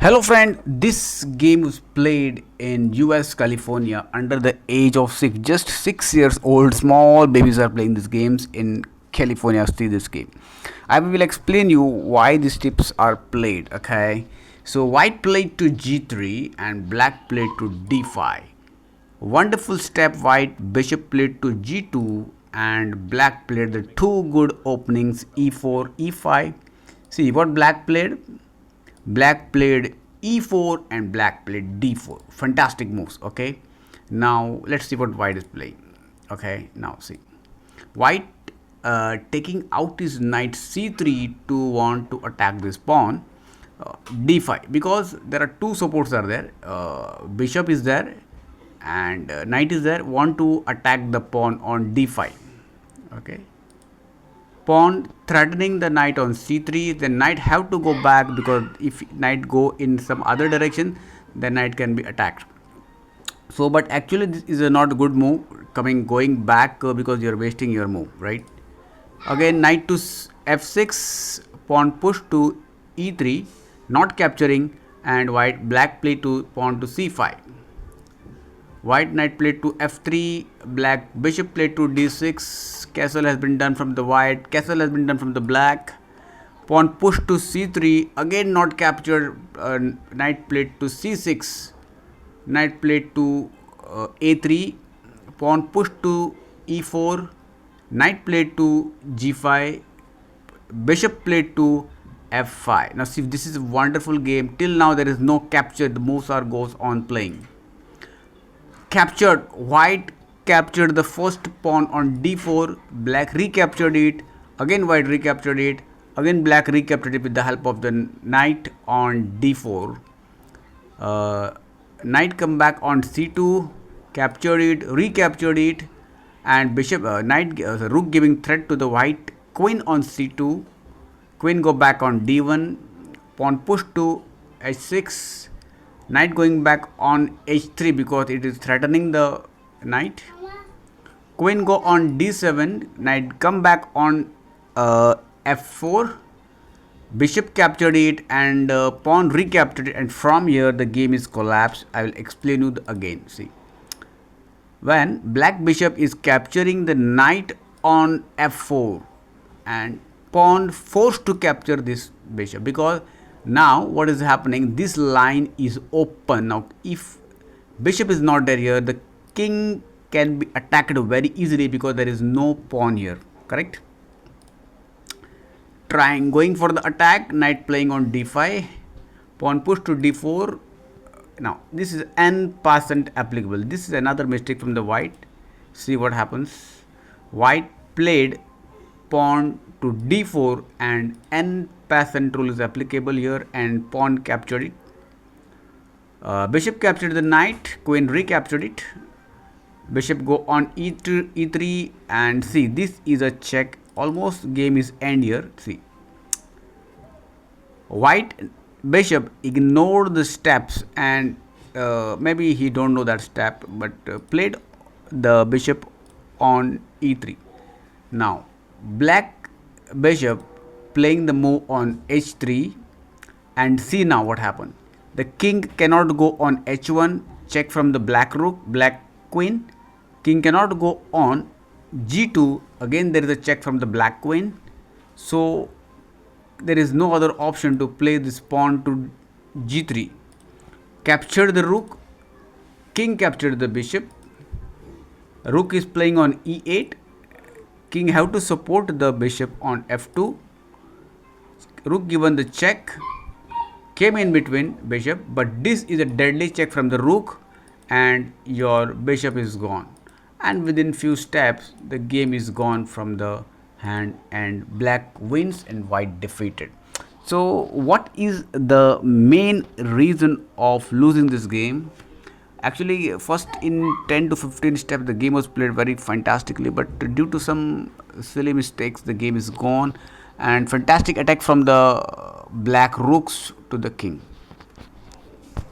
Hello friend, this game was played in US California under the age of 6, just 6 years old. Small babies are playing these games in California. See this game. I will explain you why these tips are played. Okay, so white played to G3 and black played to D5. Wonderful step. White bishop played to G2 and black played the two good openings E4, E5. See what black played? Black played e4 and black played d4. Fantastic moves. Okay, now let's see what white is playing. Okay, now see white taking out his knight c3 to want to attack this pawn d5, because there are two supports are there. Bishop is there and knight is there, want to attack the pawn on d5. Okay, pawn threatening the knight on c3, then knight have to go back, because if knight go in some other direction, then knight can be attacked. So but actually this is a not good move, going back, because you are wasting your move, right? Again knight to f6, pawn push to e3, not capturing, and black play to pawn to c5. White knight played to f3, black bishop played to d6, castle has been done from the white, castle has been done from the black, pawn push to c3, again not captured, knight played to c6, knight played to a3, pawn push to e4, knight played to g5, bishop played to f5. Now see, this is a wonderful game. Till now there is no capture, the moves are goes on playing. Captured, white captured the first pawn on d4, black recaptured it, again white recaptured it, again black recaptured it with the help of the knight on d4. Knight come back on c2, captured it, recaptured it, and bishop rook giving threat to the white, queen on c2, queen go back on d1, pawn push to h6, knight going back on h3 because it is threatening the knight, queen go on d7, knight come back on f4, bishop captured it, and pawn recaptured it, and from here the game is collapsed. I will explain you again. See, when black bishop is capturing the knight on f4 and pawn forced to capture this bishop, because now what is happening, this line is open. Now if bishop is not there here, the king can be attacked very easily because there is no pawn here, correct? Trying going for the attack, knight playing on d5, pawn push to d4. Now this is n% applicable. This is another mistake from the white. See what happens. White played pawn to d4 and n% rule is applicable here, and pawn captured it. Bishop captured the knight, queen recaptured it, bishop go on e3, and see, this is a check. Almost game is end here. See, white bishop ignored the steps, and maybe he don't know that step, but played the bishop on e3. Now black bishop playing the move on h3, and see now what happened. The king cannot go on h1, check from the black rook, black queen. King cannot go on g2, again there is a check from the black queen. So there is no other option to play this pawn to g3. Captured the rook, king captured the bishop, rook is playing on e8, king have to support the bishop on f2, rook given the check, came in between bishop, but this is a deadly check from the rook and your bishop is gone, and within few steps the game is gone from the hand and black wins and white defeated. So what is the main reason of losing this game? Actually, first in 10 to 15 steps the game was played very fantastically, but due to some silly mistakes the game is gone, and fantastic attack from the black rooks to the king.